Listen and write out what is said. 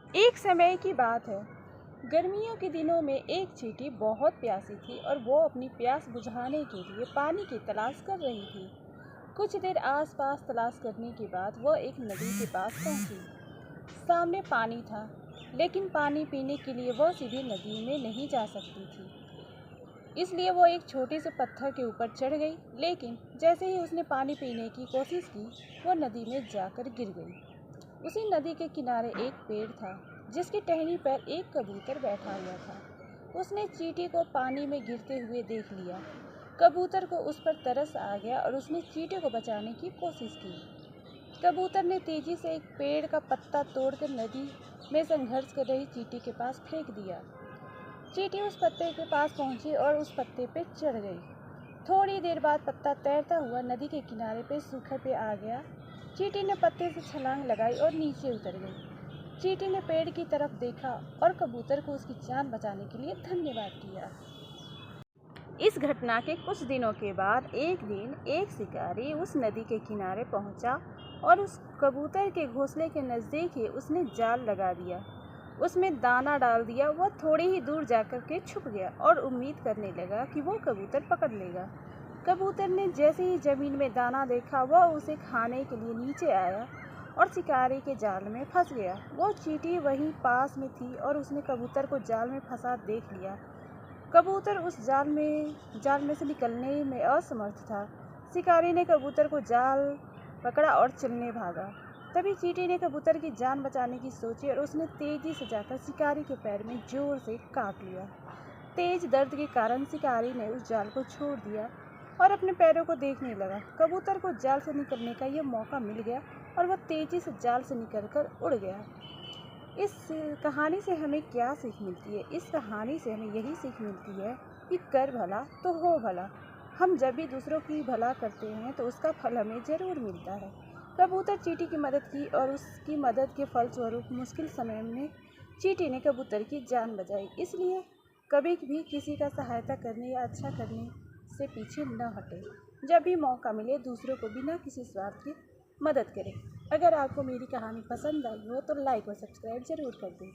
एक समय की बात है। गर्मियों के दिनों में एक चींटी बहुत प्यासी थी और वो अपनी प्यास बुझाने के लिए पानी की तलाश कर रही थी। कुछ देर आसपास तलाश करने के बाद वह एक नदी के पास पहुंची। सामने पानी था, लेकिन पानी पीने के लिए वह सीधे नदी में नहीं जा सकती थी। इसलिए वो एक छोटे से पत्थर के ऊपर चढ़ गई, लेकिन जैसे ही उसने पानी पीने की कोशिश की, वो नदी में जाकर गिर गई। उसी नदी के किनारे एक पेड़ था, जिसकी टहनी पर एक कबूतर बैठा हुआ था। उसने चींटी को पानी में गिरते हुए देख लिया। कबूतर को उस पर तरस आ गया और उसने चींटी को बचाने की कोशिश की। कबूतर ने तेजी से एक पेड़ का पत्ता तोड़कर नदी में संघर्ष कर रही चींटी के पास फेंक दिया। चींटी उस पत्ते के पास पहुंची और उस पत्ते पे चढ़ गई। थोड़ी देर बाद पत्ता तैरता हुआ नदी के किनारे पे सूखे पे आ गया। चींटी ने पत्ते से छलांग लगाई और नीचे उतर गई। चींटी ने पेड़ की तरफ देखा और कबूतर को उसकी जान बचाने के लिए धन्यवाद किया। इस घटना के कुछ दिनों के बाद एक दिन एक शिकारी उस नदी के किनारे पहुंचा और उस कबूतर के घोंसले के नज़दीक ही उसने जाल लगा दिया। उसमें दाना डाल दिया। वह थोड़ी ही दूर जाकर के छुप गया और उम्मीद करने लगा कि वो कबूतर पकड़ लेगा। कबूतर ने जैसे ही जमीन में दाना देखा, वह उसे खाने के लिए नीचे आया और शिकारी के जाल में फंस गया। वो चींटी वहीं पास में थी और उसने कबूतर को जाल में फंसा देख लिया। कबूतर उस जाल में से निकलने में असमर्थ था। शिकारी ने कबूतर को जाल पकड़ा और चलने भागा। तभी चींटी ने कबूतर की जान बचाने की सोची और उसने तेजी से जाकर शिकारी के पैर में जोर से काट लिया। तेज दर्द के कारण शिकारी ने उस जाल को छोड़ दिया और अपने पैरों को देखने लगा। कबूतर को जाल से निकलने का यह मौका मिल गया और वह तेजी से जाल से निकलकर उड़ गया। इस कहानी से हमें क्या सीख मिलती है? इस कहानी से हमें यही सीख मिलती है कि कर भला तो हो भला। हम जब भी दूसरों की भला करते हैं तो उसका फल हमें ज़रूर मिलता है। कबूतर चींटी की मदद की और उसकी मदद के फलस्वरूप मुश्किल समय में चींटी ने कबूतर की जान बचाई। इसलिए कभी भी किसी का सहायता करने या अच्छा करने से पीछे न हटें। जब भी मौका मिले दूसरों को बिना किसी स्वार्थ के मदद करें। अगर आपको मेरी कहानी पसंद आई हो तो लाइक और सब्सक्राइब ज़रूर कर दें।